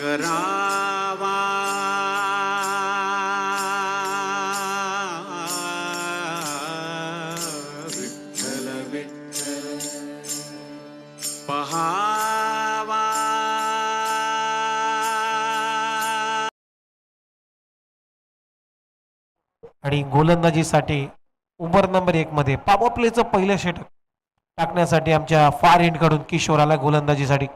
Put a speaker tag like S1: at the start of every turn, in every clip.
S1: करावा विठ्ठल विठ्ठल पहावा.
S2: आणि गोलंदाजीसाठी उंबर नंबर 1 मध्ये पॉवर प्लेचं पहिलं षटक टाकण्यासाठी आमच्या फार एंड कडून किशोर आला गोलंदाजीसाठी.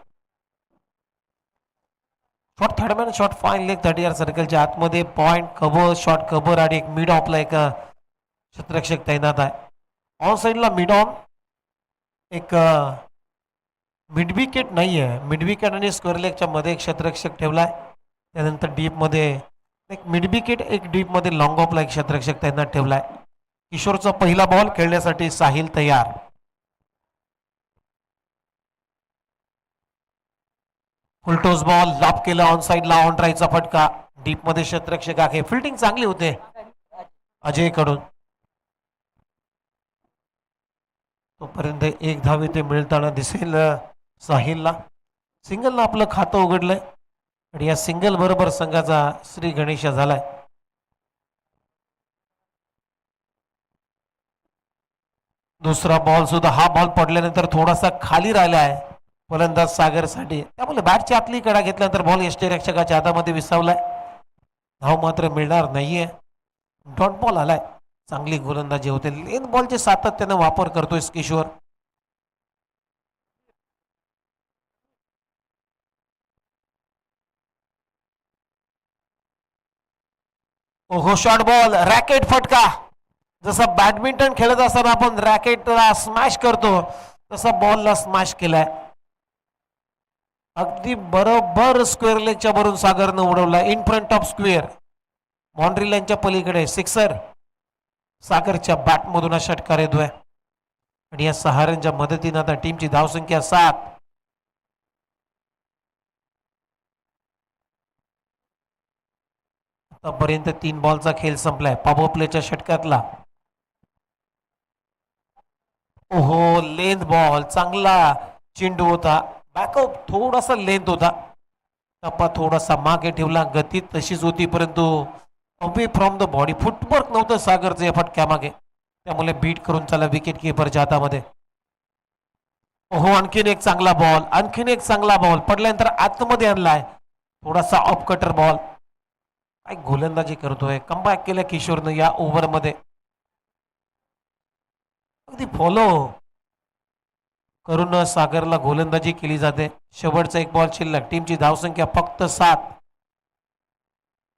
S2: Shot third man shot fine leg 30 yard सर्कलच्या आतमध्ये पॉइंट कव्हर शॉट कव्हर आणि एक मिड ऑफला एक क्षेत्ररक्षक तैनात आहे. ऑन साईडला मिड ऑन एक मिड विकेट नाही आहे. मिड विकेट आणि स्क्वेअर लेगच्या मध्ये एक क्षेत्ररक्षक ठेवलाय. त्यानंतर डीप मध्ये एक मिड विकेट एक डीप मध्ये लॉंग ऑफला एक क्षेत्ररक्षक तैनात ठेवलाय. किशोरचा पहिला बॉल खेळण्यासाठी साहिल तयार. फुलटोस बॉल लाभ केला ऑन साइडला ऑन ड्राईव्हचा फटका. डीप मध्ये क्षेत्ररक्षक आहे. फिल्डिंग चांगली होते अजय कडून. तोपर्यंत एक धाव ते मिळताना दिसेल साहिलला. सिंगलला आपलं खातं उघडलंय आणि या सिंगल बरोबर संघाचा श्री गणेश झालाय. दुसरा बॉल सुद्धा हा बॉल पडल्यानंतर थोडासा खाली राहिला आहे फलंदाज सागरसाठी. त्यामुळे बॅटच्या आतली कडा घेतल्यानंतर बॉल यष्टीरक्षकाच्या हातामध्ये विसावलाय. धाव मात्र मिळणार नाहीये. डॉट बॉल आलाय. चांगली गोलंदाजी होते. लेन बॉलचे सातत्याने वापर करतोय किशोर. ओहो शॉर्ट बॉल रॅकेट फटका. जसं बॅडमिंटन खेळत असताना आपण रॅकेटला स्मॅश करतो तसा बॉलला स्मॅश केलाय. अगदी बरोबर स्क्वेअर लेगच्या वरून सागरनं उडवला in front of square. Boundary लाईनच्या पलीकडे सिक्सर. सागरच्या बॅटमधून हा षटकार येतोय आणि या 6 रनच्या मदतीने आता टीमची धावसंख्या 7. आतापर्यंत 3 बॉलचा खेळ संपलाय. पॉवर प्लेच्या षटकातला ओहो लेंथ बॉल चांगला चेंडू होता. बॅकअप थोडासा लेंथ होता. टप्पा थोडासा मागे ठेवला. गती तशीच होती परंतु away from the body footwork नव्हतं सागरचं या फटक्यामागे. त्यामुळे बीट करून चला विकेट किपरच्या हातामध्ये. ओहो आणखीन एक चांगला बॉल. आणखीन एक चांगला बॉल पडल्यानंतर आतमध्ये आणलाय. थोडासा ऑफ कटर बॉल. काय गोलंदाजी करतोय. कमबॅक केलं किशोरनं या ओव्हरमध्ये. अगदी फॉलो करून सागरला गोलंदाजी केली जाते. शेवटचा एक बॉल शिल्लक. टीमची धावसंख्या फक्त 7.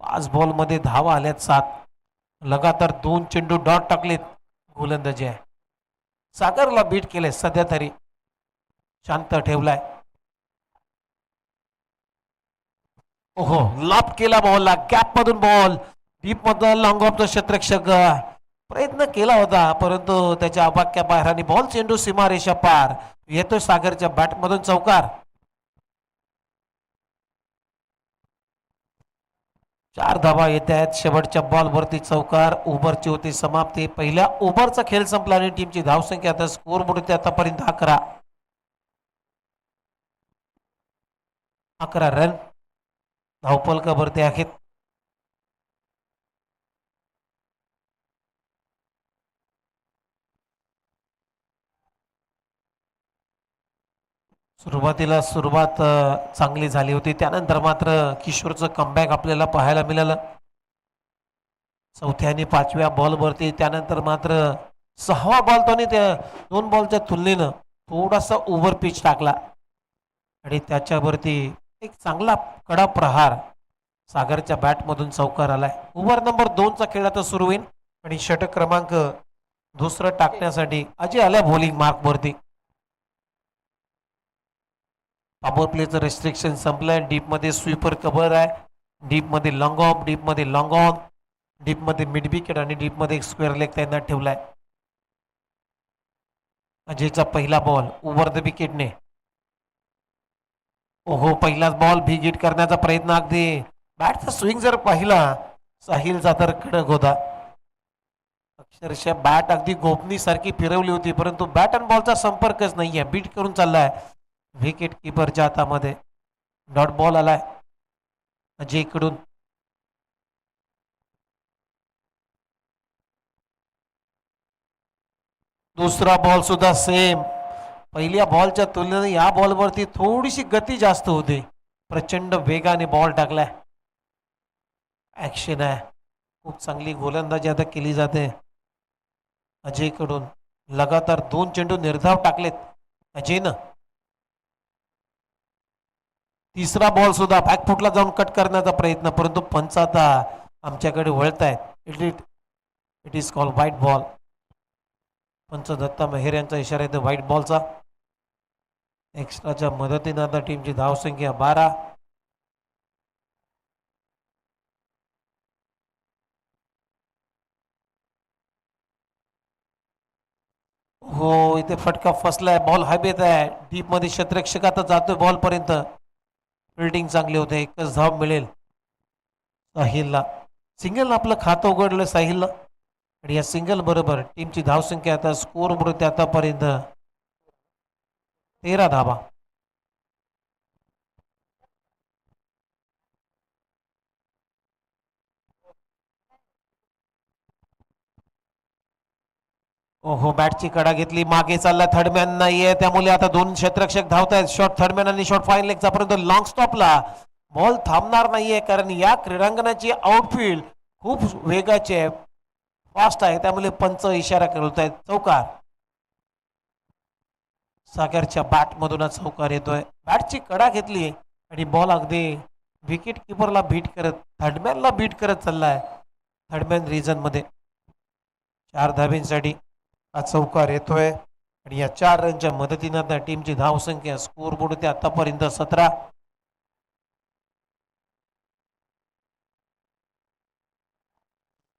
S2: 5 बॉल मध्ये धावा आल्यात 7. लगातार 2 चेंडू डॉट टाकलेत. गोलंदाजी आहे. सागरला बीट केले सध्या तरी. शांत ठेवलाय. ओहो लॉप केला बॉलला. गॅप मधून बॉल. डीप मधून लॉंग ऑफ द क्षेत्ररक्षक प्रयत्न केला होता परंतु त्याच्या अबाक्या बाहेर आणि बॉल चेंडू सीमारेषा पार. येतोय सागरच्या बॅटमधून चौकार. 4 धावा येत आहेत. शेवटच्या बॉलवरती चौकार. ओव्हरची होती समाप्ती. पहिल्या ओव्हरचा खेळ संपला आणि टीमची धावसंख्या आता स्कोर बोर्ड आतापर्यंत 11 रन. धावफलकावरती आहेत. सुरुवात चांगली झाली होती. त्यानंतर मात्र किशोरचं कमबॅक आपल्याला पाहायला मिळालं. 4थ्या आणि 5व्या बॉलवरती. त्यानंतर मात्र 6वा बॉल त्याने त्या 2 बॉलच्या तुलनेनं थोडासा ओव्हर पिच टाकला आणि त्याच्यावरती एक चांगला कडा प्रहार. सागरच्या बॅटमधून चौकार आलाय. ओव्हर नंबर 2चा खेळ आता सुरू होईल आणि षटक क्रमांक 2 टाकण्यासाठी अजय आल्या बॉलिंग मार्कवरती. पॉवर प्लेचं रेस्ट्रिक्शन संपलंय. डीप मध्ये स्वीपर कव्हर आहे. डीप मध्ये लॉंग ऑफ. डीप मध्ये लॉंग ऑन. डीप मध्ये मिड विकेट आणि डीप मध्ये एक स्क्वेअर लेग त्यांना ठेवलाय. अजयचा पहिला बॉल ओव्हर द विकेटने. ओहो पहिलाच बॉल भी हिट करण्याचा प्रयत्न. अगदी बॅटचा स्विंग जर पाहिला साहिलचा तर कडक होता. अक्षरशः बॅट अगदी गोपनी सारखी फिरवली होती परंतु बॅट आणि बॉलचा संपर्कच नाहीये. बीट करून चाललाय विकेट किपरच्या हातामध्ये. डॉट बॉल आलाय. अजयकडून दुसरा बॉल सुद्धा सेम. पहिल्या बॉलच्या तुलनेने या बॉलवरती थोडीशी गती जास्त होते. प्रचंड वेगाने बॉल टाकलाय. ऍक्शन आहे. खूप चांगली गोलंदाजी आता केली जाते अजयकडून. लगातार 2 चेंडू निर्धाव टाकलेत अजयनं. तिसरा बॉल सुद्धा बॅकफुटला जाऊन कट करण्याचा प्रयत्न, परंतु पंच आता आमच्याकडे वळत आहेत. It is call white ball. पंच दत्ता मेहर यांचा इशारा येतो व्हाईट बॉलचा. एक्स्ट्राच्या मदतीने आता टीमची धावसंख्या 12. हो, इथे फटका फसलाय. बॉल हवेत आहे. डीप मध्ये क्षेत्ररक्षक आता जातोय बॉल पर्यंत. फिल्डिंग चांगली होते. एकच धाव मिळेल साहिलला. सिंगल आपलं खातं उघडलं साहिलला आणि या सिंगल बरोबर टीमची धावसंख्या आता स्कोर बरोबर आतापर्यंत 13 धावा. ओहो, बॅटची कडा घेतली. मागे चालला. थर्डमॅन नाहीये, त्यामुळे आता 2 क्षेत्ररक्षक धावत आहेत. शॉर्ट थर्डमॅन आणि शॉर्ट फाईन लेगचा, परंतु लॉंग स्टॉपला बॉल थांबणार नाहीये, कारण या क्रीडांगणाची आउटफील्ड खूप वेगाची आहे, फास्ट आहे. त्यामुळे पंच इशारा करत आहेत चौकार. सागरच्या बॅट मधून चौकार येतोय. बॅटची कडा घेतली आणि बॉल अगदी विकेट किपरला बीट करत, थर्डमॅनला बीट करत चाललाय. थर्डमॅन रिजन मध्ये 4 धाबींसाठी हा चौकार येतोय आणि या 4 रनच्या मदतीने आता टीमची धावसंख्या स्कोर बोर्ड ते आतापर्यंत 17.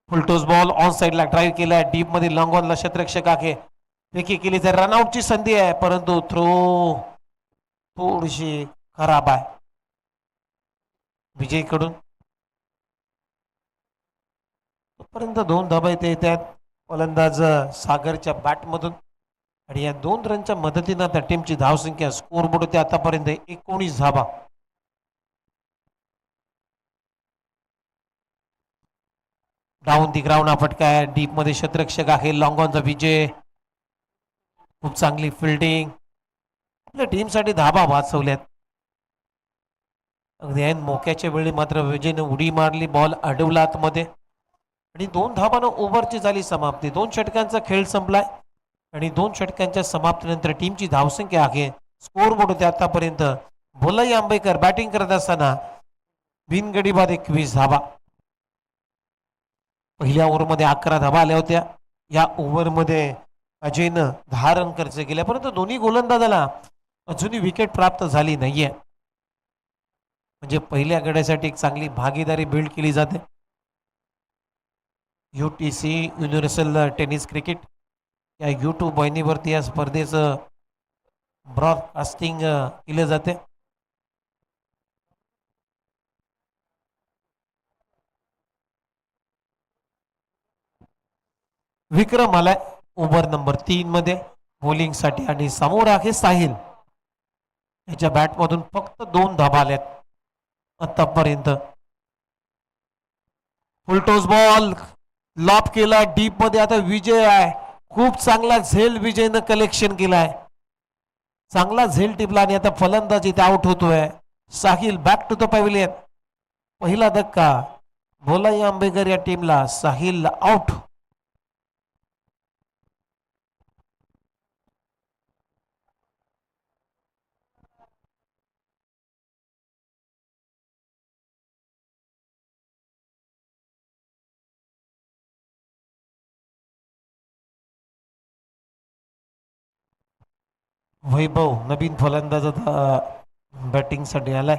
S2: फुलटोस बॉल ऑन साइडला ड्राईव्ह केलाय. डीप मध्ये लॉंग ऑनला क्षेत्ररक्षक आहे. फेकी केली तर रनआउटची संधी आहे, परंतु थ्रो थोडीशी खराब आहे विजयकडून. तोपर्यंत 2 धाबा येते त्यात फलंदाज सागरच्या बॅटमधून आणि या 2 रनच्या मदतीने आता टीमची धावसंख्या स्कोर बोर्ड होते आतापर्यंत 19 धाबा. डाऊन दी ग्राउंड हा फटका आहे. डीप मध्ये क्षेत्ररक्षक आहे. लॉंग ऑनचा विजय. खूप चांगली फिल्डिंग. आपल्या टीमसाठी धाबा वाचवल्यात. अगदी ऐन मोक्याच्या वेळी मात्र विजयने उडी मारली. बॉल अडवला आतमध्ये आणि 2 धाबानं ओव्हरची झाली समाप्ती. 2 षटकांचा खेळ संपलाय आणि 2 षटकांच्या समाप्तीनंतर टीमची धावसंख्या आहे स्कोर बोर्ड होते आतापर्यंत. भोलाई आंबेकर बॅटिंग करत असताना बिनगडी बाद 21 धाबा. पहिल्या ओव्हरमध्ये 11 धाबा आल्या होत्या. या ओव्हरमध्ये अजयनं 10 रन खर्च केले, परंतु दोन्ही गोलंदाजाला अजूनही विकेट प्राप्त झाली नाहीये. म्हणजे पहिल्या गड्यासाठी एक चांगली भागीदारी बिल्ड केली जाते. UTC युनिव्हर्सल टेनिस क्रिकेट या यूट्यूब वाहिनीवरती या स्पर्धेचं ब्रॉडकास्टिंग केलं जाते. विक्रम आलाय ओव्हर नंबर 3 मध्ये बॉलिंग साठी आणि समोर आहे साहिल. याच्या बॅटमधून फक्त 2 धाबा आल्यात आतापर्यंत. फुलटोस बॉल लॉप केला डीप मध्ये. आता विजय आहे. खूप चांगला झेल विजयनं कलेक्शन केलाय. चांगला झेल टिपला आणि आता फलंदाज इथे आउट होतोय. Sahil back to the pavilion. पहिला धक्का भोलाई आंबेकर या टीमला. साहिल आउट. वैभव नवीन फलंदाज बॅटिंग साठी आलाय.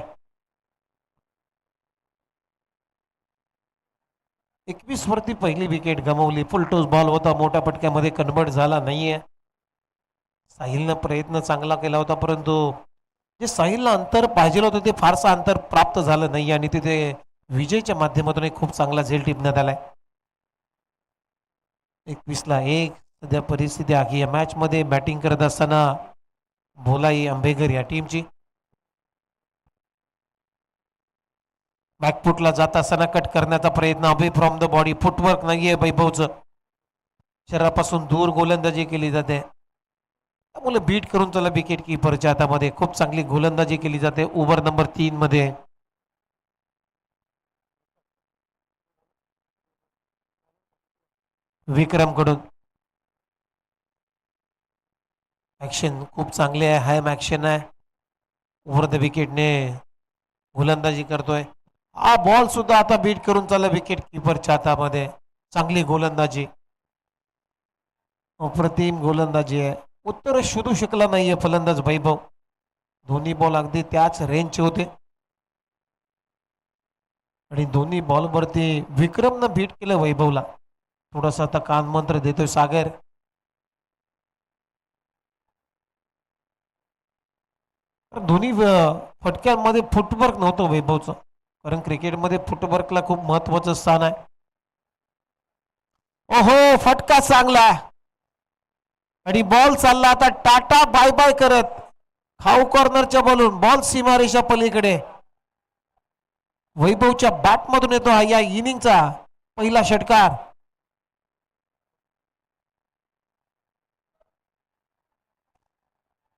S2: 21 वरती पहिली विकेट गमावली. फुलटोस बॉल होता, मोठ्या पटक्यामध्ये कन्वर्ट झाला नाहीये. साहिलनं प्रयत्न चांगला केला होता, परंतु जे साहिलला अंतर पाहिजे होतं ते फारसं अंतर प्राप्त झालं नाही आणि तिथे विजयच्या माध्यमातून एक खूप चांगला झेल टिपण्यात आलाय. 21-1 सध्या परिस्थिती आहे या मॅच मध्ये. बॅटिंग करत असताना भोलाई आंबेकर या टीमची. बॅकफुटला जात असताना कट करण्याचा प्रयत्न away from the body. Footwork नाहीये वैभवचं. शरीरापासून दूर गोलंदाजी केली जाते. त्यामुळे बीट करून चला विकेट किपरच्या हातामध्ये. खूप चांगली गोलंदाजी केली जाते ओव्हर नंबर 3 मध्ये. विक्रम कडून ऍक्शन खूप चांगली आहे. हाय ऍक्शन आहे. ओव्हर द विकेटने गोलंदाजी करतोय. हा बॉल सुद्धा आता बीट करून चालला विकेट किपरच्या हातामध्ये. चांगली गोलंदाजी. अप्रतिम गोलंदाजी आहे. उत्तर शोधू शकला नाहीये फलंदाज वैभव. दोन्ही बॉल अगदी त्याच रेंजचे होते आणि दोन्ही बॉलवरती विक्रमनं बीट केलं वैभवला. थोडासा आता कानमंत्र देतोय सागर. दोन्ही फटक्यांमध्ये फुटवर्क नव्हतं वैभवचं, कारण क्रिकेटमध्ये फुटवर्कला खूप महत्वाचं स्थान आहे. ओहो, फटका चांगला आणि बॉल चालला आता टाटा बाय बाय करत खाऊ कॉर्नरच्या बॉलून. बॉल सीमारेषा पलीकडे. वैभवच्या बॅटमधून येतो हा या इनिंगचा पहिला षटकार.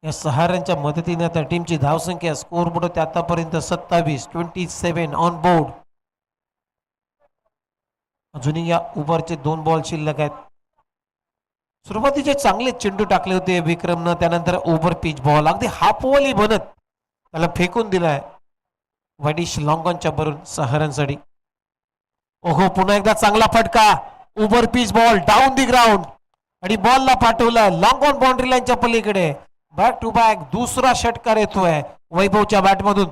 S2: या 6 रनच्या मदतीने आता टीमची धावसंख्या स्कोर बोर्ड होते आतापर्यंत 27 ऑन बोर्ड. अजूनही या ओव्हरचे 2 बॉल शिल्लक आहेत. सुरुवातीचे चांगले चेंडू टाकले होते विक्रमनं. त्यानंतर ओव्हर पिच बॉल अगदी हाफवली बनत त्याला फेकून दिलाय वाईडिश लॉंगॉनच्या भरून 6 रनसाठी. ओहो, पुन्हा एकदा चांगला फटका. Over pitch ball down the ground आणि बॉलला पाठवला लॉंग ऑन बाउंड्री लाईनच्या पलीकडे. बॅक टू बॅक दुसरा षटकार येतोय वैभवच्या बॅटमधून.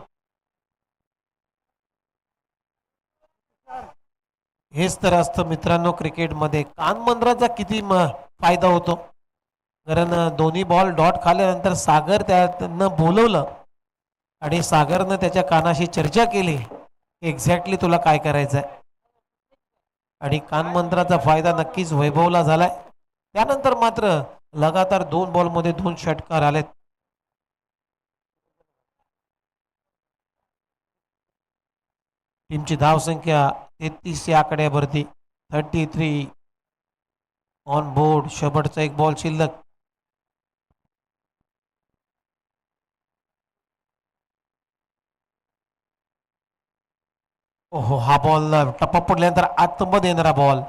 S2: हेच तर असतं मित्रांनो क्रिकेटमध्ये. कानमंत्राचा किती फायदा होतो, कारण दोन्ही बॉल डॉट खाल्यानंतर सागर त्यानं बोलवलं आणि सागरनं त्याच्या कानाशी चर्चा केली एक्झॅक्टली तुला काय करायचंय. आणि कानमंत्राचा फायदा नक्कीच वैभवला झालाय. त्यानंतर मात्र लगातार 2 बॉलमध्ये 2 षटकार आलेत. टीमची धावसंख्या 33 या आकड्यावरती. 33 ऑन बोर्ड. शेवटचा 1 बॉल शिल्लक. ओहो, हा बॉल टप्पा पडल्यानंतर आतमध्ये येणारा बॉल.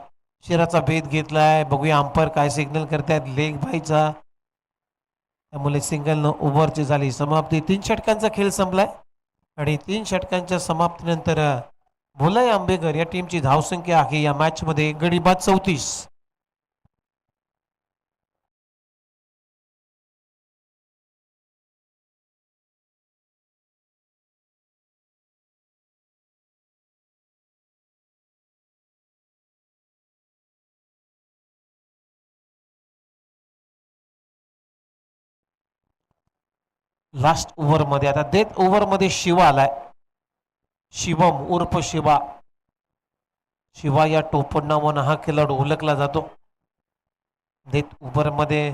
S2: शिराचा भेद घेतलाय. बघूया अंपायर काय सिग्नल करतायत. लेग बायचा. त्यामुळे सिंगलनं ओव्हरची झाली समाप्ती. 3 षटकांचा खेळ संपलाय आणि 3 षटकांच्या समाप्तीनंतर भोलाई आंबेकर या टीमची धावसंख्या आहे या मॅच मध्ये गडी बाद 34. लास्ट ओव्हर मध्ये आता डेथ ओव्हर मध्ये शिवा आलाय. शिवम उर्फ शिवा. शिवा या टोपण नावानं हा खेळाडू ओळखला जातो. डेथ ओव्हर मध्ये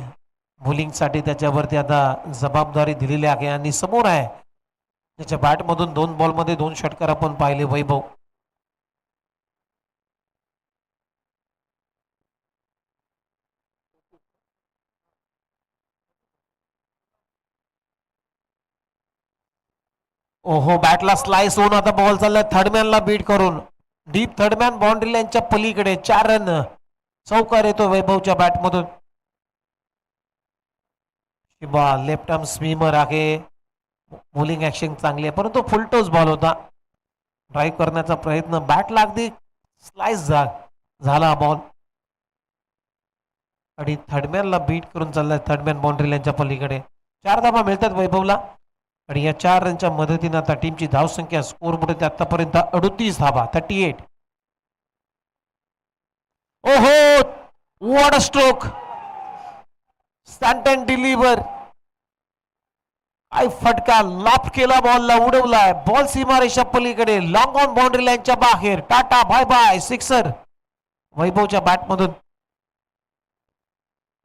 S2: बॉलिंगसाठी त्याच्यावरती आता जबाबदारी दिलेली आहे आणि समोर आहे त्याच्या बॅटमधून 2 बॉलमध्ये 2 षटकार आपण पाहिले वैभव. ओहो, बॅटला स्लाइस होऊन आता बॉल चाललाय थर्डमॅनला बीट करून. डीप थर्डमॅन बाउंड्री लाईनच्या पलीकडे 4 रन. चौकार येतो वैभवच्या बॅटमधून. शिवा लेफ्ट आर्म स्विमर आहे. बॉलिंग ऍक्शन चांगली आहे, परंतु फुलटोस बॉल होता. ड्राईव्ह करण्याचा प्रयत्न बॅटला अगदी स्लाइस झाला बॉल आणि थर्डमॅनला बीट करून चाललाय थर्डमॅन बाउंड्री लाईनच्या पलीकडे. 4 धावा मिळतात वैभवला आणि या 4 रनच्या मदतीने आता टीमची धावसंख्या स्कोर बोर्ड आतापर्यंत 38 धावा 38. ओहो, व्हॉट अ स्ट्रोक. स्टँटन डिलिव्हर. काय फटका. लाफ केला बॉलला, उडवलाय बॉल सीमारेषा पलीकडे लॉंग ऑन बाउंड्री लाईनच्या बाहेर. टाटा बाय बाय सिक्सर वैभवच्या बॅटमधून.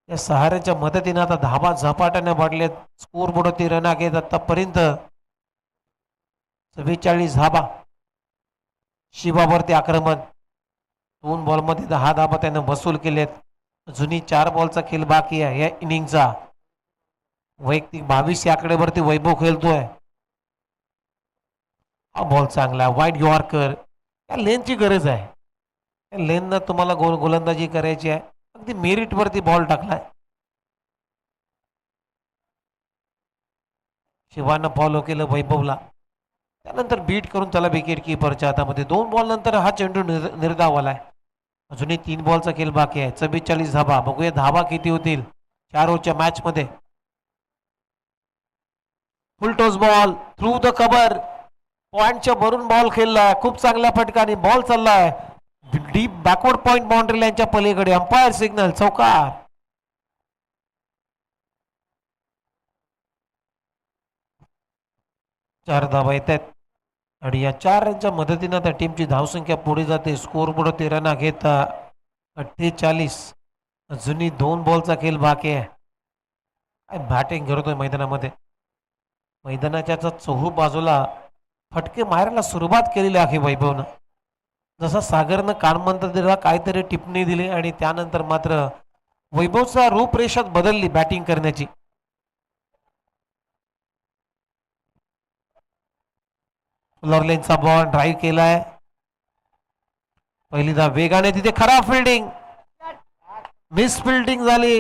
S2: या 6 रनच्या मदतीने आता धावा झपाट्याने वाढलेत. स्कोर बोर्डवरती रन आहेत आतापर्यंत 44 धावा. शिवावरती आक्रमण. 2 बॉलमध्ये 10 धाबा त्यानं वसूल केलेत. अजूनही 4 बॉलचा खेळ बाकी आहे या इनिंगचा. वैयक्तिक 22 या आकड्यावरती वैभव खेळतोय. हा बॉल चांगला वाईट यॉर्कर. या लेनची गरज आहे. या लेननं तुम्हाला गोलंदाजी करायची आहे. अगदी मेरिट वरती बॉल टाकलाय. शिवानं फॉलो केलं वैभवला. त्यानंतर बीट करून त्याला विकेट किपरच्या हातामध्ये. 2 बॉल नंतर हा चेंडू निर्धाव आलाय. अजूनही 3 बॉलचा खेळ बाकी आहे. 44 धाबा. बघूया धाबा किती होतील 4 ओव्हरच्या मॅच मध्ये. फुल toss ball through the cover. पॉइंटच्या भरून बॉल खेळलाय. खूप चांगल्या फटकाने बॉल चाललाय डीप बॅकवर्ड पॉइंट बाउंड्री लाईनच्या पलीकडे. अंपायर सिग्नल चौकार. चार धाबा येत आहेत आणि या 4 रनच्या मदतीनं त्या टीमची धावसंख्या पुढे जाते. स्कोर पुढे 13 घेता 48. अजूनही 2 बॉलचा खेळ बाकी आहे. काय बॅटिंग करतोय मैदानामध्ये. मैदानाच्या चहू बाजूला फटके मारायला सुरुवात केलेली आहे वैभवनं. जसा सागरनं कानमंत्रला काहीतरी टिप्पणी दिली आणि त्यानंतर मात्र वैभवचा रूपरेषात बदलली बॅटिंग करण्याची. लॉर्लेनचा बॉल ड्राईव्ह केलाय. पहिली धाव वेगाने तिथे खराब फिल्डिंग. मिस फिल्डिंग झाली.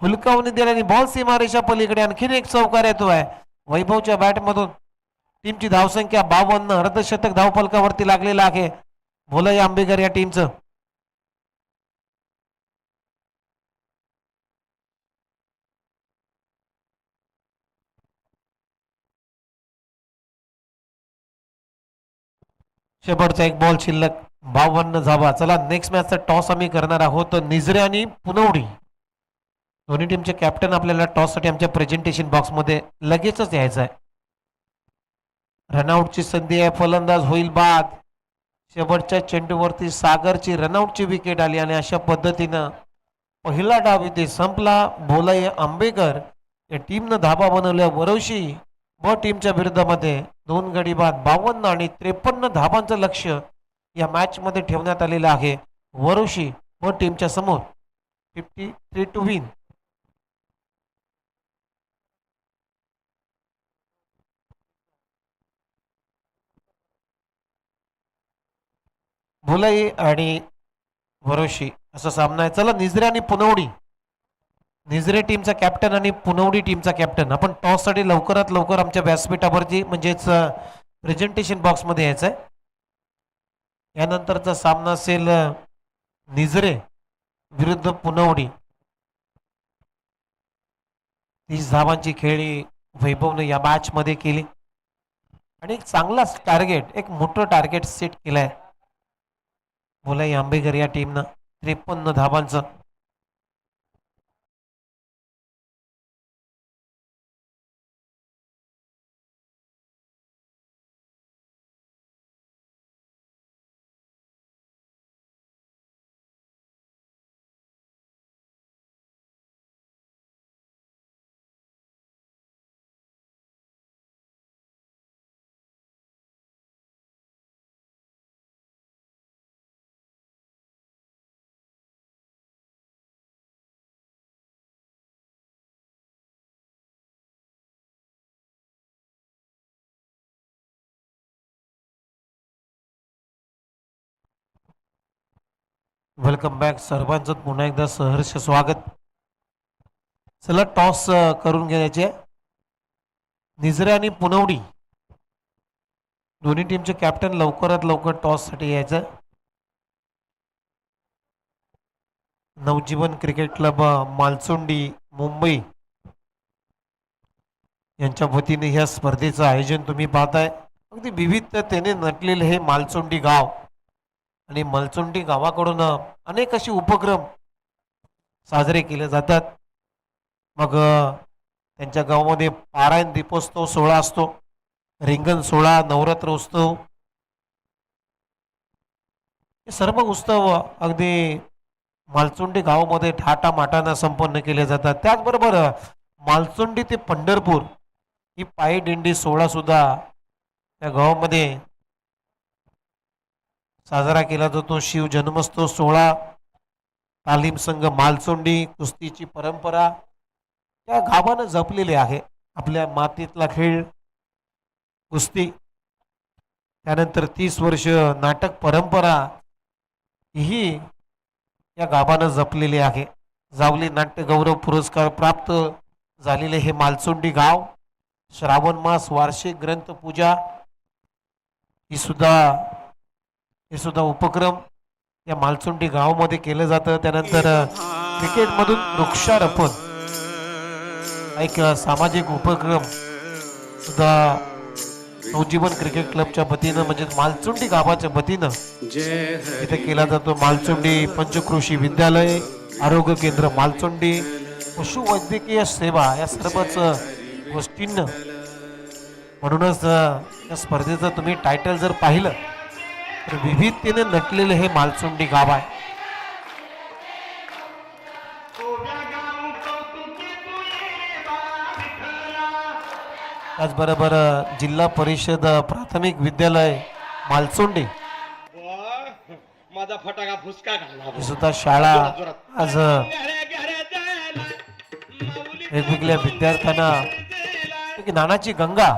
S2: हुलकावणी दिल्याने बॉल सीमारेषा पलीकडे. आणखीन एक चौकार येतोय वैभवच्या बॅटमधून. टीमची धावसंख्या 52. अर्धशतक धावफलकावरती लागलेला आहे भोलाई आंबेकर या टीमचं. शेवटचा एक बॉल शिल्लक. 52 धावा. चला नेक्स्ट मॅचचा टॉस आम्ही करणार आहोत निजरे आणि पुनवडी. दोन्ही टीमचे कॅप्टन आपल्याला टॉस साठी आमच्या प्रेझेंटेशन बॉक्स मध्ये लगेचच यायचं आहे. रनआउटची संधी आहे. फलंदाज होईल बाद. शेवटच्या चेंडूवरती सागरची रनआउटची विकेट आली आणि अशा पद्धतीनं पहिला डाव इथे संपला. भोलाई आंबेकर या टीमनं धाबा बनवल्या. वरोशी व टीमच्या विरुद्धामध्ये 2 गडी बाद 52 आणि 53 धाबांचं लक्ष्य या मॅच मध्ये ठेवण्यात आलेलं आहे. वरोशी व टीमच्या समोर 53 टू विन. भोलाई आणि वरोशी असा सामना आहे. चला निजरे आणि पुनवडी. निजरे टीमचा कॅप्टन आणि पुनवडी टीमचा कॅप्टन. आपण टॉस साठी लवकरात लवकर आमच्या व्यासपीठावरती म्हणजेच प्रेझेंटेशन बॉक्स मध्ये यायचं आहे. यानंतरचा सामना असेल निजरे विरुद्ध पुनवडी. 30 धावांची खेळी वैभवने या मॅच मध्ये केली आणि एक चांगला टार्गेट, एक मोठं टार्गेट सेट केलंय भोलाई आंबेकर या टीमनं. 53 धावांचं. वेलकम बॅक सर्वांचं पुन्हा एकदा सहर्ष स्वागत. चला टॉस करून घ्यायचे. निजरे आणि पुनवडी दोन्ही टीमचे कॅप्टन लवकरात लवकर टॉस साठी यायचं. नवजीवन क्रिकेट क्लब मालचुंडी मुंबई यांच्या वतीने ह्या स्पर्धेचं आयोजन तुम्ही पाहताय. अगदी विविधतेने नटलेले हे मालचुंडी गाव आणि मालचुंडी गावाकडून अनेक असे उपक्रम साजरे केले जातात. मग त्यांच्या गावामध्ये पारायण दीपोत्सव सोहळा असतो, रिंगण सोहळा, नवरात्र उत्सव, हे सर्व उत्सव अगदी मालचुंडी गावामध्ये थाटामाटानं संपन्न केले जातात. त्याचबरोबर मालचुंडी ते पंढरपूर ही पायी दिंडी सोहळा सुद्धा त्या गावामध्ये साजरा केला जातो शिव जन्मोत्सव सोहळा. तालीम संघ मालचोंडी कुस्तीची परंपरा त्या गावानं जपलेली आहे. आपल्या मातीतला खेळ कुस्ती, त्यानंतर 30 वर्ष नाटक परंपरा ही या गावानं जपलेली आहे. जावली नाट्य गौरव पुरस्कार प्राप्त झालेले हे मालचोंडी गाव. श्रावण मास वार्षिक ग्रंथपूजा हे सुद्धा उपक्रम या मालचोंडी गावामध्ये केलं जातं. त्यानंतर क्रिकेटमधून वृक्षारोपण एक सामाजिक उपक्रम सुद्धा नवजीवन क्रिकेट क्लबच्या वतीनं म्हणजे मालचोंडी गावाच्या वतीनं इथे केला जातो. मालचोंडी पंचकृषी विद्यालय, आरोग्य केंद्र मालचोंडी, पशुवैद्यकीय सेवा या सर्वच गोष्टींना म्हणूनच या स्पर्धेचं तुम्ही टायटल जर पाहिलं तर विविधतेने नटलेलं हे मालचोंडी गाव आहे. त्याचबरोबर जिल्हा परिषद प्राथमिक विद्यालय मालचोंडी
S3: माझा फटाका फुसका घालला
S2: ही सुद्धा शाळा आज वेगवेगळ्या विद्यार्थ्यांना एक ज्ञानाची गंगा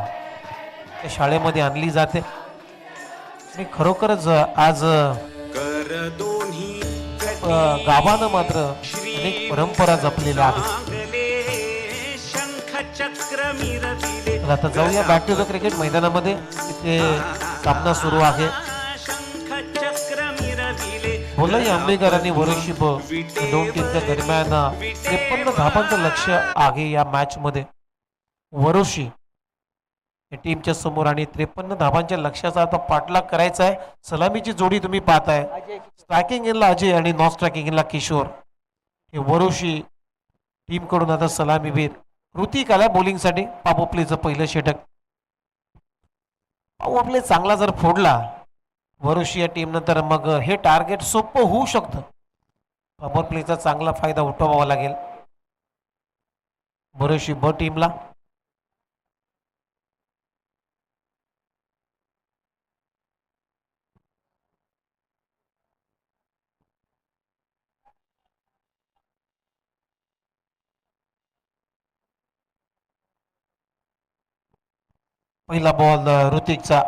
S2: त्या शाळेमध्ये आणली जाते. आणि खरोखरच आज
S1: कर दोन्ही
S2: गावानं मात्र अनेक परंपरा जपलेल्या आहेत.
S1: शंख चक्र मिरविले.
S2: तर आता जाऊया बॅक टू द क्रिकेट मैदानामध्ये. तिथे सामना सुरू आहे.
S1: शंख चक्र मिरविले.
S2: भोलाई आंबेकर आणि वरुषी दोन टीमच्या दरम्यान 53 धावांचं लक्ष आहे या मॅच मध्ये. वरुषी टीमच्या समोर आणि 53 धावांच्या लक्ष्याचा आता पाठलाग करायचा आहे. सलामीची जोडी तुम्ही पाहताय. स्ट्रायकिंग इनला अजय आणि नॉन स्ट्रायकिंग इनला किशोर. हे वरुषी टीम कडून आता सलामीवीर ऋतिक आला बॉलिंगसाठी. पापो प्लेचं पहिलं षटक. पापो प्ले चांगला जर फोडला वरुषी या टीम नंतर मग हे टार्गेट सोपं होऊ शकतं. पॉवर प्लेचा चांगला फायदा उठवावा लागेल वरुषी ब टीमला. पहिला बॉल ऋतिकचा.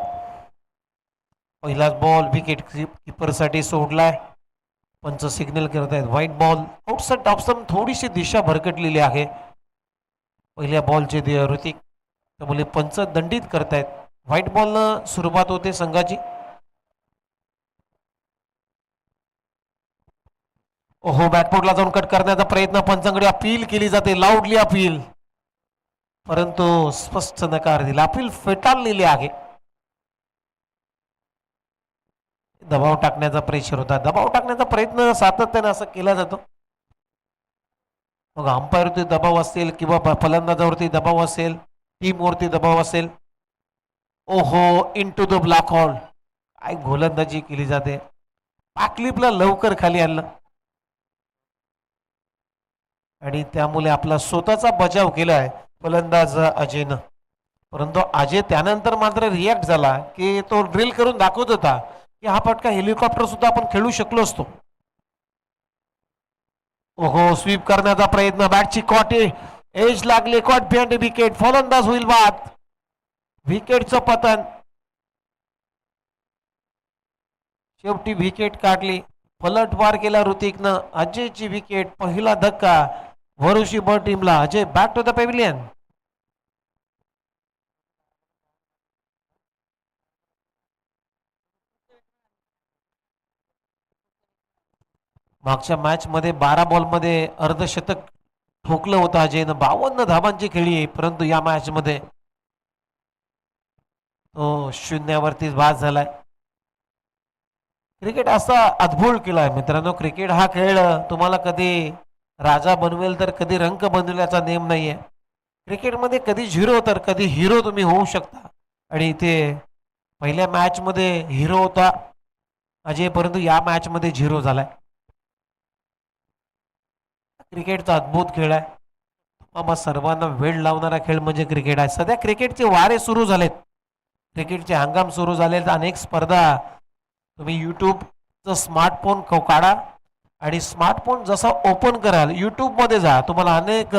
S2: पहिलाच बॉल विकेट किपर साठी सोडलाय. पंच सिग्नल करत आहेत व्हाईट बॉल. आउटसाइड ऑप्शन थोडीशी दिशा भरकटलेली आहे पहिल्या बॉलचे ऋतिक, त्यामुळे पंच दंडित करतायत. व्हाईट बॉल सुरुवात होते संघाची. ओहो बॅटफुटला जाऊन कट करण्याचा प्रयत्न. पंचांकडे अपील केली जाते. लाऊडली अपील, परंतु स्पष्ट नकार दिला. अपील फेटाळलेली आहे. दबाव टाकण्याचा प्रेशर होता. दबाव टाकण्याचा प्रयत्न सातत्याने असं केला जातो. मग अंपायरवरती दबाव असेल किंवा फलंदाजावरती दबाव असेल, टीमवरती दबाव असेल. ओहो इनटू द ब्लॅक होल. काय गोलंदाजी केली जाते. पाकलिपला लवकर खाली आणलं आणि त्यामुळे आपला स्वतःचा बचाव केलाय फलंदाज अजयनं. परंतु अजय त्यानंतर मात्र रिॲक्ट झाला की तो ड्रिल करून दाखवत होता की हा फटका हेलिकॉप्टर सुद्धा आपण खेळू शकलो असतो. ओहो स्वीप करण्याचा प्रयत्न. बॅटची कॉट एज लागले. Caught behind wicket. फलंदाज होईल बाद. विकेटचं पतन. शेवटी विकेट काढली. पलटवार केला ऋतिकनं. अजयची विकेट. पहिला धक्का वरुषी ब टीमला. Ajay back to the pavilion. मागच्या मॅच मध्ये 12 बॉल मध्ये अर्धशतक ठोकलं होतं अजयनं. 52 धावांची खेळी आहे, परंतु या मॅच मध्ये तो शून्यावरतीच बाद झालाय. क्रिकेट असा अद्भुत केलाय मित्रांनो. क्रिकेट हा खेळ तुम्हाला कधी राजा बनवेल तर कधी रंक बनवल्याचा नेम नाहीये. क्रिकेटमध्ये कधी झिरो तर कधी हिरो तुम्ही होऊ शकता. आणि इथे पहिल्या मॅच मध्ये हिरो होता अजय, परंतु या मॅच मध्ये झिरो झालाय. क्रिकेटचा अद्भुत खेळ आहे. मामा सर्वांना वेळ लावणारा खेळ म्हणजे क्रिकेट आहे. सध्या क्रिकेटचे वारे सुरू झालेत. क्रिकेटचे हंगाम सुरू झालेत. अनेक स्पर्धा तुम्ही यूट्यूबचं स्मार्टफोन काढा आणि स्मार्टफोन जसा ओपन कराल यूट्यूबमध्ये जा, तुम्हाला अनेक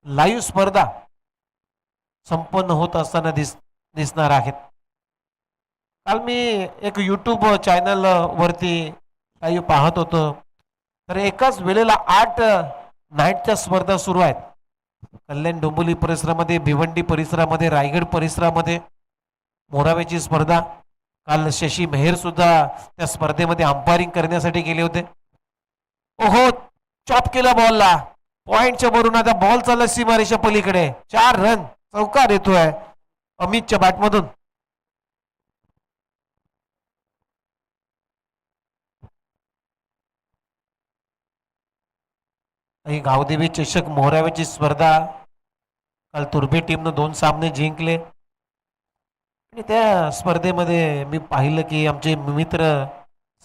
S2: लाईव्ह स्पर्धा संपन्न होत असताना दिसणार आहेत. काल मी एक यूट्यूब चॅनल वरती लाईव्ह पाहत होतो, तर एकाच वेळेला 8 नाईटच्या स्पर्धा सुरू आहेत. कल्याण डोंबिवली परिसरामध्ये, भिवंडी परिसरामध्ये, रायगड परिसरामध्ये मोरावेची स्पर्धा. काल शशी मेहर सुद्धा त्या स्पर्धेमध्ये अंपायरिंग करण्यासाठी गेले होते. ओहो, चॉप केला बॉलला, पॉइंटच्या वरून आता बॉल चालला सीमारेषा पलीकडे. 4 रन चौकार येतोय अमितच्या बॅटमधून. ही गावदेवी चषक मोहराव्याची स्पर्धा काल तुर्भे टीमनं 2 सामने जिंकले आणि त्या स्पर्धेमध्ये मी पाहिलं की आमचे मित्र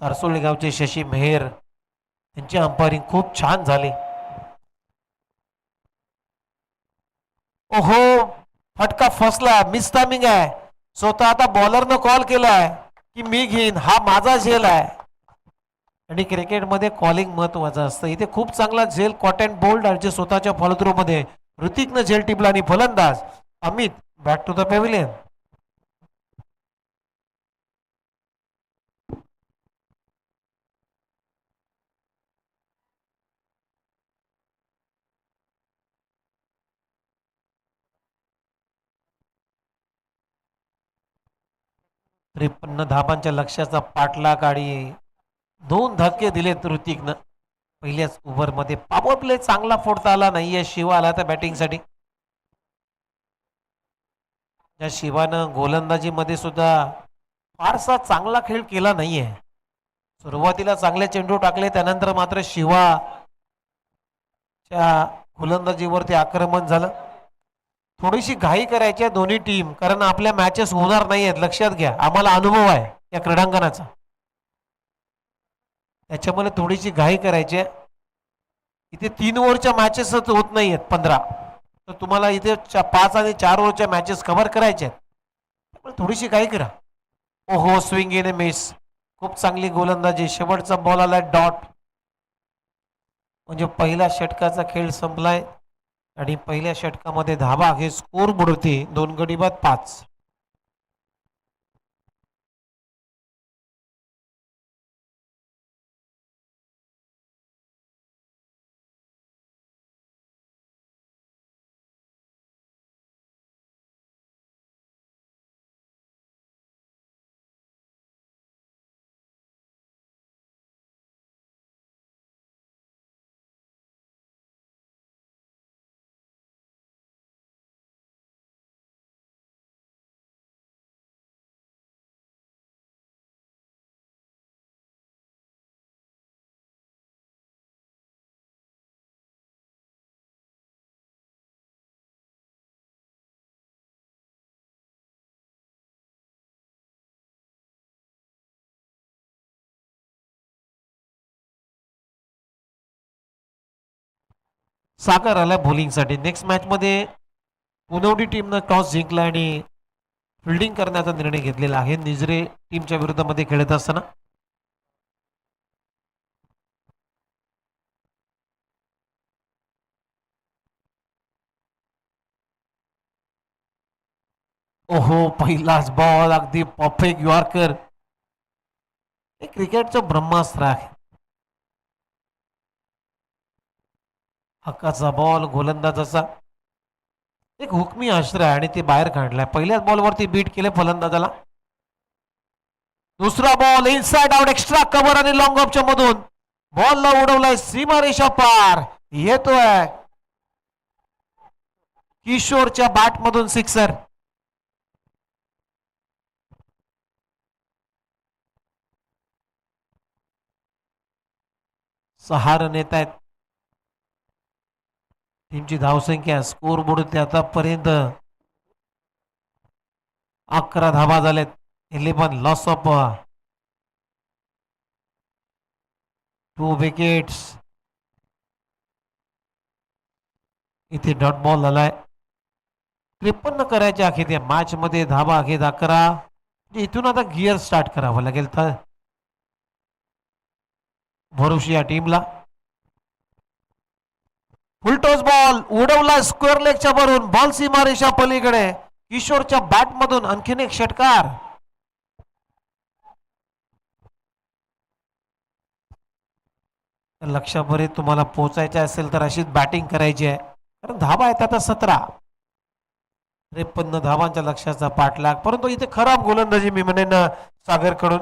S2: सारसोळे गावचे शशी मेहर यांची अंपायरिंग खूप छान झाली. ओहो, फटका फसला, मिस टायमिंग आहे. स्वतः आता बॉलरनं कॉल केलाय की मी घेईन, हा माझा झेल आहे. आणि क्रिकेटमध्ये कॉलिंग महत्वाचं असतं. इथे खूप चांगला झेल कॉट अँड बोल्ड आणि स्वतःच्या फॉलोथ्रू मध्ये ऋतिकनं झेल टिपला आणि फलंदाज Amit back to the pavilion. त्रेपन्न धाबांच्या लक्ष्याचा पाठलाग आणि 2 धक्के दिलेत ऋतिकनं पहिल्याच ओव्हरमध्ये. पॉवर प्ले चांगला फोडता आला नाहीये. शिवा आला त्या बॅटिंगसाठी. त्या शिवानं गोलंदाजीमध्ये सुद्धा फारसा चांगला खेळ केला नाहीये. सुरुवातीला चांगले चेंडू टाकले, त्यानंतर मात्र शिवाच्या गोलंदाजीवरती आक्रमण झालं. थोडीशी घाई करायची आहे दोन्ही टीम, कारण आपल्या मॅचेस होणार नाही आहेत. लक्षात घ्या, आम्हाला अनुभव आहे या क्रीडांगणाचा, त्याच्यामुळे थोडीशी घाई करायची आहे. इथे 3 ओव्हरच्या मॅचेसच होत नाही आहेत 15, तर तुम्हाला इथे 5 आणि 4 ओव्हरच्या मॅचेस कव्हर करायच्या आहेत, त्यामुळे थोडीशी घाई करा. ओहो, स्विंग इन मिस. खूप चांगली गोलंदाजी. शेवटचा बॉल आला डॉट, म्हणजे पहिल्या षटकाचा खेळ संपलाय आणि पहिल्या षटकामध्ये धाबा हे स्कोर बुडवते 2 गडी बाद 5. सागर आला बॉलिंगसाठी. नेक्स्ट मॅच मध्ये पुनवडी टीमनं टॉस जिंकला आणि फिल्डिंग करण्याचा निर्णय घेतलेला आहे निजरे टीमच्या विरोधामध्ये खेळत असताना. ओहो, पहिलाच बॉल अगदी परफेक्ट यॉर्कर. हे क्रिकेटचं ब्रह्मास्त्र आहे. हक्काचा बॉल, गोलंदाजाचा एक हुकमी आश्रय आणि ते बाहेर काढलाय. पहिल्याच बॉलवरती बीट केले फलंदाजाला. दुसरा ball inside out, extra cover आणि लॉंग ऑफच्या मधून बॉलला उडवलाय सीमारेषा पार. येतोय किशोरच्या बॅट मधून सिक्सर. सहा रन येत आहेत. टीमची धावसंख्या स्कोर बोर्ड आतापर्यंत 11 धावा झाल्यात. 11 लॉस ऑफ 2 विकेट्स. इथे डॉट बॉल आलाय. 53 करायचे अखेर या मॅच मध्ये. धावा अखेर 11. इथून आता गिअर स्टार्ट करावं लागेल. तर भरोशी या टीमला. फुलटॉस बॉल उडवला स्क्वेअर लेगच्या वरून, बॉल सीमारेषा पलीकडे. किशोरच्या बॅट मधून आणखीन एक षटकार. लक्षापर्यंत तुम्हाला पोहोचायचे असेल तर अशीच बॅटिंग करायची आहे, कारण धाबा आहेत आता 17. 53 धावांच्या लक्ष्याचा पाठलाग, परंतु इथे खराब गोलंदाजी मी म्हणेन सागर कडून.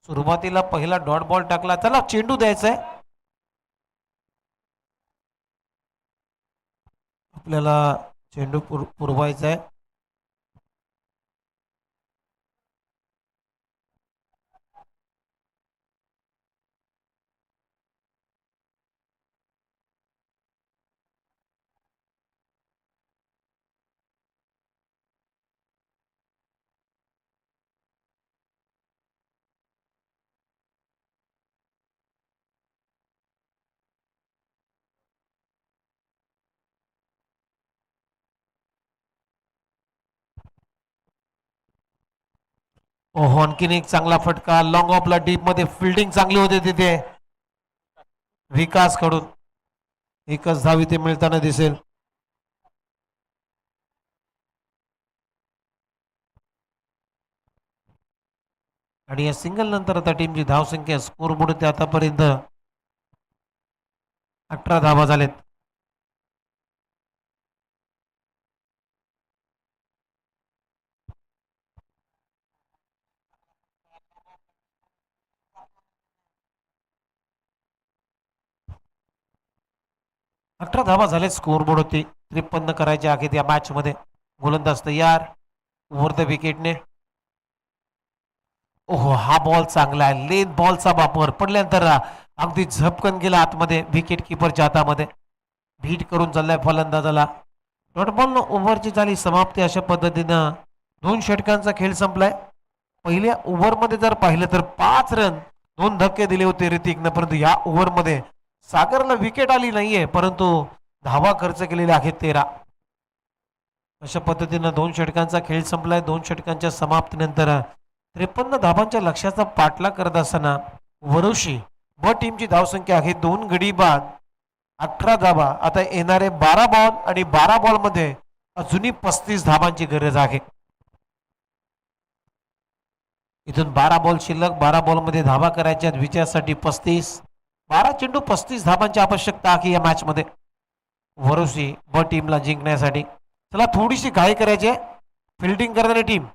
S2: सुरुवातीला पहिला डॉट बॉल टाकला, त्याला चेंडू द्यायचा आहे आपल्याला, चेंडू पुरवायचा आहे. ओहो, आणखीन एक चांगला फटका लॉंग ऑफला, डीप मध्ये फिल्डिंग चांगली होते तिथे विकास कडून. एकच धाव इथे मिळताना दिसेल. आणि या सिंगल नंतर आता टीमची धावसंख्या स्कोर बोर्ड ते आतापर्यंत 18 धावा झालेत. अठरा धावा झाले स्कोर बोर्ड होती. 53 करायचे आहेत या मॅच मध्ये. गोलंदाज तयार ओव्हर द विकेटने. ओहो, हा बॉल चांगला आहे, लेन बॉलचा वापर पडल्यानंतर अगदी झपकन गेला आतमध्ये विकेट किपरच्या हातामध्ये. भीट करून चाललाय फलंदाजाला. डॉट बॉल ओव्हरची झाली समाप्ती. अशा पद्धतीनं 2 षटकांचा खेळ संपलाय. पहिल्या ओव्हरमध्ये जर पाहिलं तर 5 रन 2 धक्के दिले होते ऋतिकनं, परंतु या ओव्हरमध्ये सागरला विकेट आली नाहीये, परंतु धावा खर्च केलेल्या आहेत 13. अशा पद्धतीनं 2 षटकांचा खेळ संपलाय. 2 षटकांच्या समाप्तीनंतर 53 धावांच्या लक्ष्याचा पाठलाग करत असताना वरुशी ब टीमची धावसंख्या आहे 2 गडी बाद 18 धावा. आता येणारे 12 बॉल आणि 12 बॉल मध्ये अजूनही 35 धावांची गरज आहे. इथून 12 बॉल शिल्लक, 12 बॉल मध्ये धावा करायच्या विजयासाठी 35. 12 चेंडू 35 धावांची आवश्यकता आहे या मॅच मध्ये वरुशी ब टीमला जिंकण्यासाठी. चला थोडीशी घाई करायची आहे फिल्डिंग करणारी टीम.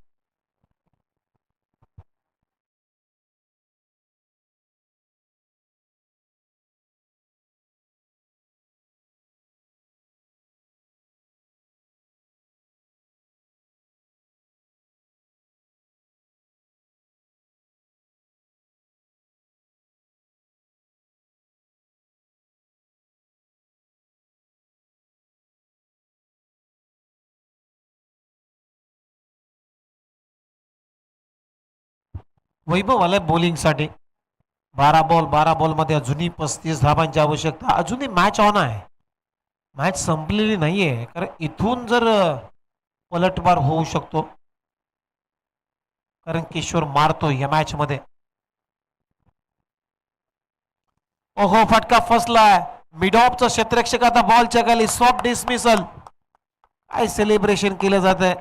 S2: वैभव आलाय बॉलिंगसाठी. 12 बॉल 12 बॉल मध्ये अजूनही 35 धावांची आवश्यकता. अजूनही मॅच ऑन आहे, मॅच संपलेली नाहीये, कारण इथून जर पलटवार होऊ शकतो, कारण किशोर मारतो या मॅच मध्ये. ओहो, फटका फसलाय. मिड ऑफचा क्षेत्ररक्षक आता बॉलच्या खाली. Soft dismissal. काय सेलिब्रेशन केलं जात आहे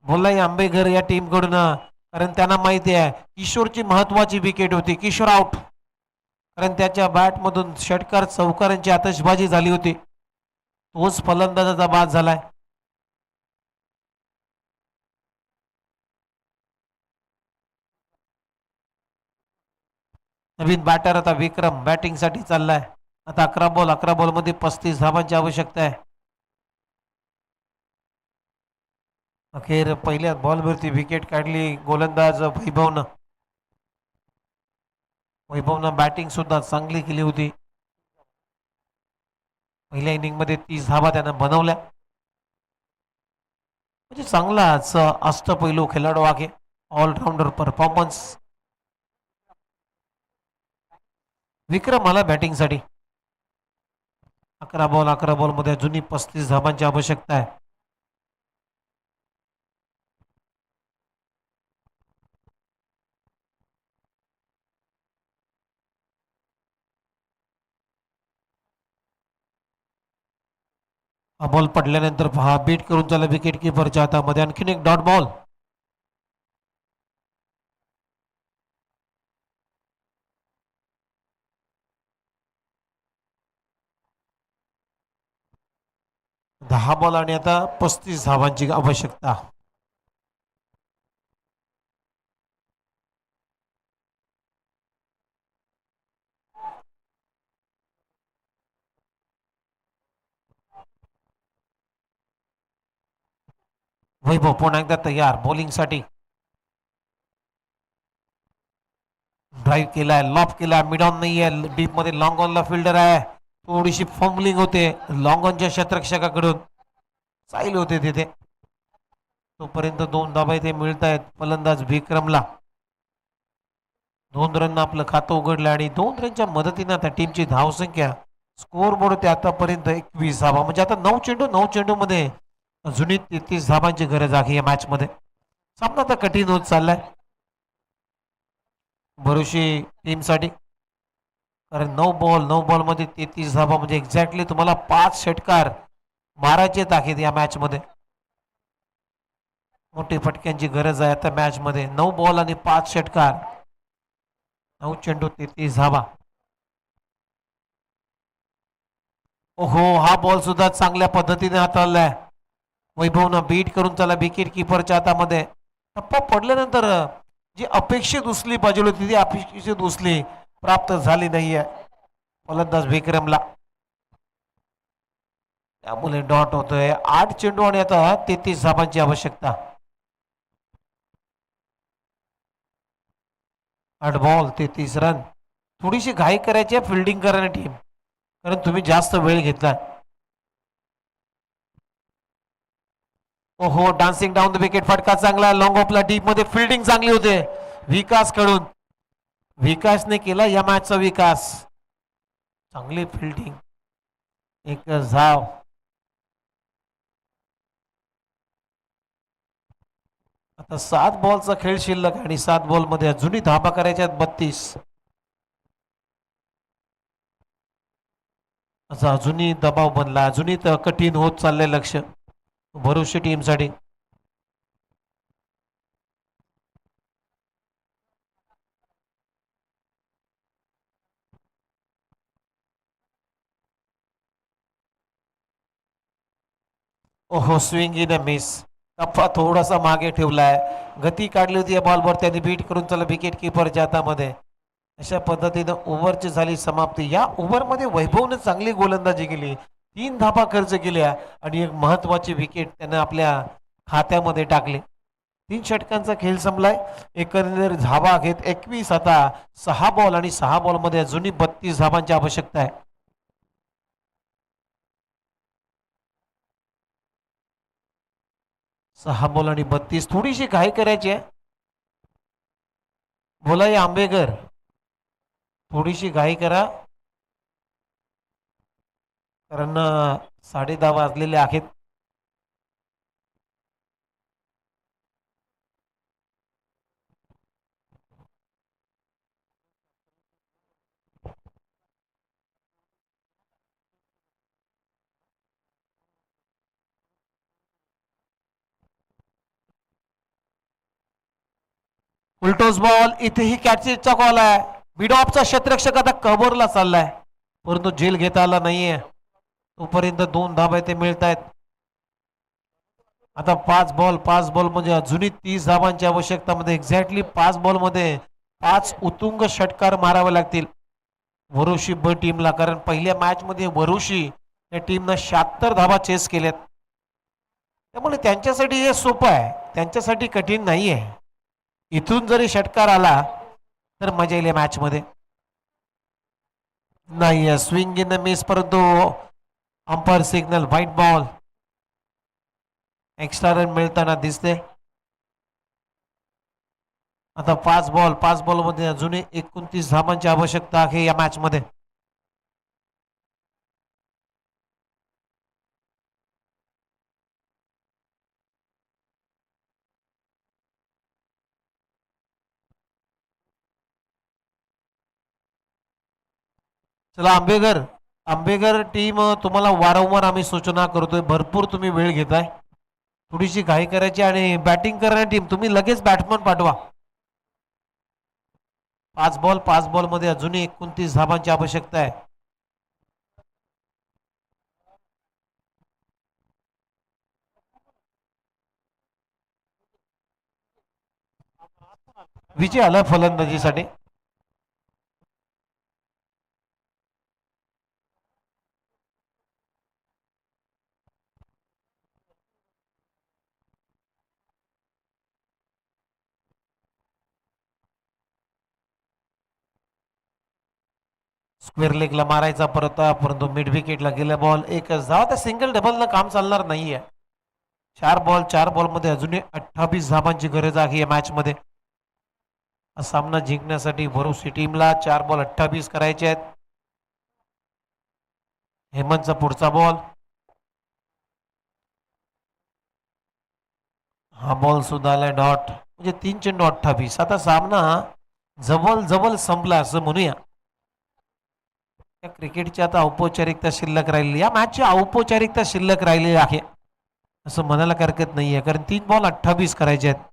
S2: बोललाय आंबेघर या टीम कडून, कारण त्यांना माहिती आहे किशोरची महत्वाची विकेट होती. किशोर आउट, कारण त्याच्या बॅट मधून षटकार चौकारांची आतषबाजी झाली होती. तोच फलंदाजाचा बाद झालाय. नवीन बॅटर आता विक्रम बॅटिंग साठी चाललाय. आता 11 बॉल मध्ये 35 धावांची आवश्यकता आहे. अखेर पहिल्या बॉलवरती विकेट काढली गोलंदाज वैभवनं. वैभवनं बॅटिंग सुद्धा चांगली केली होती. पहिल्या इनिंग मध्ये 30 धावा त्यानं बनवल्या, म्हणजे चांगलाच अष्टपैलू खेळाडू आहे. All-rounder performance. विक्रम आला बॅटिंग साठी. 11 बॉल मध्ये अजूनही 35 धावांची आवश्यकता आहे. हा बॉल पडल्यानंतर पहा बीट करून त्याला विकेट किपरच्या हातामध्ये आणखीन एक डॉट बॉल. दहा बॉल आणि आता 35 धावांची आवश्यकता. वैभव पुन्हा एकदा तयार बॉलिंगसाठी. ड्राईव्ह केलाय, लॉफ केलाय, मिड ऑन नाहीये, डीप मध्ये लॉंग ऑनला फिल्डर आहे. थोडीशी फंबलिंग होते लॉंग ऑनच्या क्षेत्ररक्षकाकडून. साईल होते तिथे. तोपर्यंत 2 धाबा इथे मिळत आहेत फलंदाज विक्रमला. 2 रन आपलं खातं उघडलं आणि 2 रनच्या मदतीने आता टीमची धावसंख्या स्कोर बोर्ड होते आतापर्यंत 21 धाबा. म्हणजे आता 9 चेंडू मध्ये अजूनही 33 धाबांची गरज आहे या मॅच मध्ये. सामना आता कठीण होत चाललाय भरुशी टीमसाठी, कारण 9 बॉल मध्ये 33 धाबा म्हणजे एक्झॅक्टली तुम्हाला 5 षटकार मारायचे आहेत या मॅच मध्ये. मोठी फटक्यांची गरज आहे आता मॅच मध्ये. 9 बॉल आणि 5 षटकार, 9 चेंडू 33 धाबा. ओहो, हा बॉल सुद्धा चांगल्या पद्धतीने हाताळलाय वैभवनं. बीट करून त्याला विकेट किपरच्या हातामध्ये. टप्पा पडल्यानंतर जी अपेक्षित उचली पाहिजे होती ती अपेक्षित उचली प्राप्त झाली नाहीये फलंदाज विक्रमला. त्यामुळे डॉट होतोय. 8 चेंडू आणि आता 33 धाबांची आवश्यकता. 8 बॉल 33 रन. थोडीशी घाई करायची आहे फिल्डिंग करणारी टीम, कारण तुम्ही जास्त वेळ घेतला. ओहो, डान्सिंग डाऊन द विकेट, फटका चांगला लॉंग ऑफला, डीप मध्ये फिल्डिंग चांगली होते विकास कडून. विकासने केला या मॅचचा विकास. चांगली फिल्डिंग, एक धाव. आता 7 बॉलचा खेळ शिल्लक आणि 7 बॉल मध्ये अजूनही धाबा करायच्या 32. असा अजूनही दबाव बनला, अजूनही कठीण होत चाललंय लक्ष भरुष्य टीमसाठी. ओहो, स्विंग इन अ मिस. टप्पा थोडासा मागे ठेवलाय, गती काढली होती या बॉलवर त्यांनी बीट करून चला विकेट किपरच्या हातामध्ये. अशा पद्धतीनं ओव्हरची झाली समाप्ती. या ओव्हरमध्ये वैभवने चांगली गोलंदाजी केली, 3 धाबा खर्च केल्या आणि एक महत्वाची विकेट त्यानं आपल्या खात्यामध्ये टाकली. 3 षटकांचा खेळ संपलाय. एकंदर धाबा घेत 21. आता 6 बॉल आणि 6 बॉल मध्ये अजूनही 32 धाबांची आवश्यकता आहे. 6 बॉल आणि 32. थोडीशी घाई करायची आहे. बोला या आंबेकर, थोडीशी घाई करा, कारण 10:30 वाजलेले आहेत. उलटोस बॉल, इथेही कॅचचा कॉल आहे. मिड ऑफचा क्षेत्ररक्षक आता कव्हरला चाललाय, परंतु झेल घेता आला नाहीये. तोपर्यंत 2 धाबा इथे मिळत आहेत. आता 5 बॉल म्हणजे अजूनही 30 धाबांची आवश्यकता मध्ये. एक्झॅक्टली 5 बॉल मध्ये 5 उत्तुंग षटकार मारावे लागतील वरुशी ब टीमला, कारण पहिल्या मॅच मध्ये वरुशी या टीमनं 76 धाबा चेस केल्यात. त्यामुळे त्यांच्यासाठी हे सोपं आहे, त्यांच्यासाठी कठीण नाहीये. इथून जरी षटकार आला तर मजा येईल मॅच मध्ये. नाही, स्विंग इन द मिस, परंतु umpire signal white ball. Extra run मिळताना दिसते. आता 5 बॉल मध्ये अजूनही 29 धाबांची आवश्यकता आहे या मॅच मध्ये. चला आंबेकर, आंबेकर टीम तुम्हाला वारंवार आम्ही सूचना करतोय, भरपूर तुम्ही वेळ घेताय, थोडीशी घाई करायची आणि बॅटिंग करणारी टीम तुम्ही लगेच बॅट्समन पाठवा. 5 बॉल मध्ये अजूनही 29 धावांची आवश्यकता आहे. विजय आला फलंदाजीसाठी. स्क्वेअर लेगला मारायचा परत, परंतु मिड विकेटला गेला बॉल. एकच धाव. त्या सिंगल डबलनं काम चालणार नाहीये. 4 बॉल मध्ये अजूनही 28 धावांची गरज आहे या मॅच मध्ये. हा सामना जिंकण्यासाठी भरोसी टीमला 4 बॉल 28 करायचे आहेत. हेमंतचा पुढचा बॉल. हा बॉल सुद्धा आलाय डॉट. म्हणजे 3 चेंडू 28. आता सामना जवळ जवळ संपला असं म्हणूया. या क्रिकेटची आता औपचारिकता शिल्लक राहिली, या मॅचची औपचारिकता शिल्लक राहिलेली आहे असं म्हणायला हरकत नाहीये, कारण 3 बॉल 28 करायचे आहेत.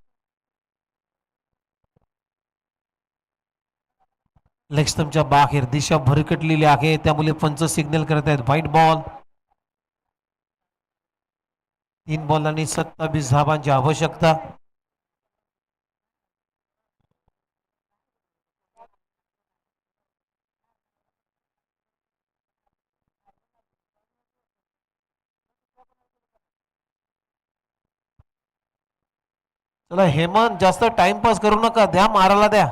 S2: लेग स्टंपच्या बाहेर दिशा भरकटलेली आहे, त्यामुळे पंच सिग्नल करत आहेत व्हाईट बॉल. 3 बॉल आणि 27 धावांची आवश्यकता. चला हेमंत, जास्त टाइमपास करू नका, द्या मारायला द्या,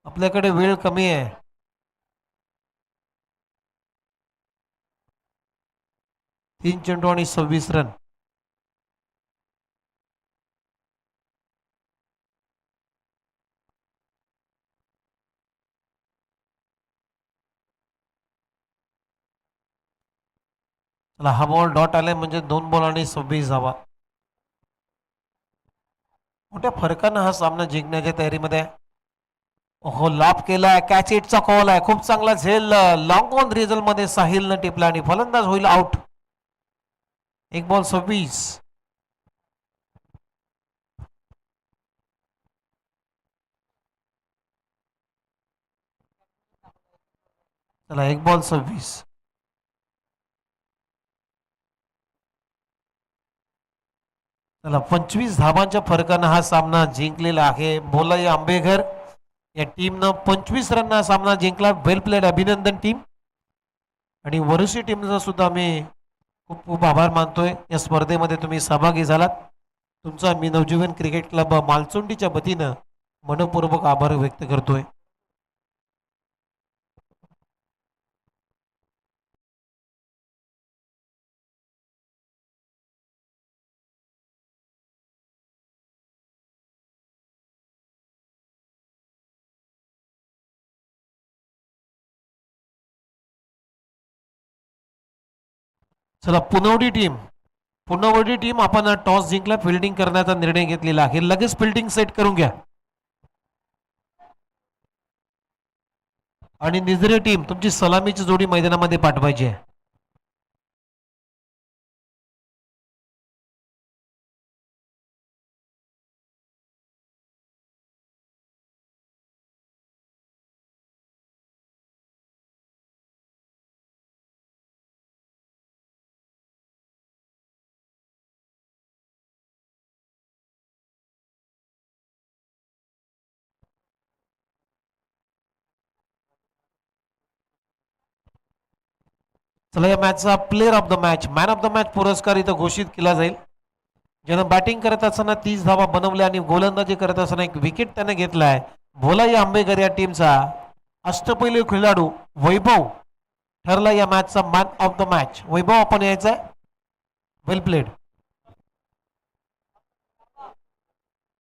S2: आपल्याकडे वेळ कमी आहे. तीन चेंडू आणि 26 रन. चला हा बॉल डॉट आलाय, म्हणजे 2 बॉल आणि 26 धावा. मोठ्या फरकानं हा सामना जिंकण्याच्या तयारीमध्ये आहे. हो, लाभ केलाय, कॅच इटचा कॉल आहे, खूप चांगला झेल. लॉंग ऑन रिझल्ट मध्ये साहिलनं टिपला आणि फलंदाज होईल आउट. 1 बॉल 26. चला 1 बॉल 26. चला 25 धावांच्या फरकानं हा सामना जिंकलेला आहे. बोलाय आंबेघर या टीमनं 25 रन हा सामना जिंकला. वेल प्लेड, अभिनंदन टीम. आणि वरुसी टीमचा सुद्धा आम्ही खूप खूप आभार मानतोय. या स्पर्धेमध्ये तुम्ही सहभागी झालात, तुमचा मी नवजीवन क्रिकेट क्लब मालचुंडीच्या वतीनं मनपूर्वक आभार व्यक्त करतोय. चला पुनवडी टीम आपण टॉस जिंकला, फिल्डिंग करण्याचा निर्णय घेतलेला आहे. लगेच फिल्डिंग सेट करून घ्या. आणि निजरे टीम तुमची सलामीची जोडी मैदानामध्ये पाठवायची आहे. चला या मॅचचा player of the match, man of the match पुरस्कार इथं घोषित केला जाईल. ज्यानं बॅटिंग करत असताना 30 धावा बनवल्या आणि गोलंदाजी करत असताना 1 विकेट त्याने घेतलाय. भोलाई आंबेकर या टीमचा अष्टपैलू खेळाडू वैभव ठरला या मॅचचा मॅन ऑफ द मॅच. वैभव आपण यायचा, वेल प्लेड.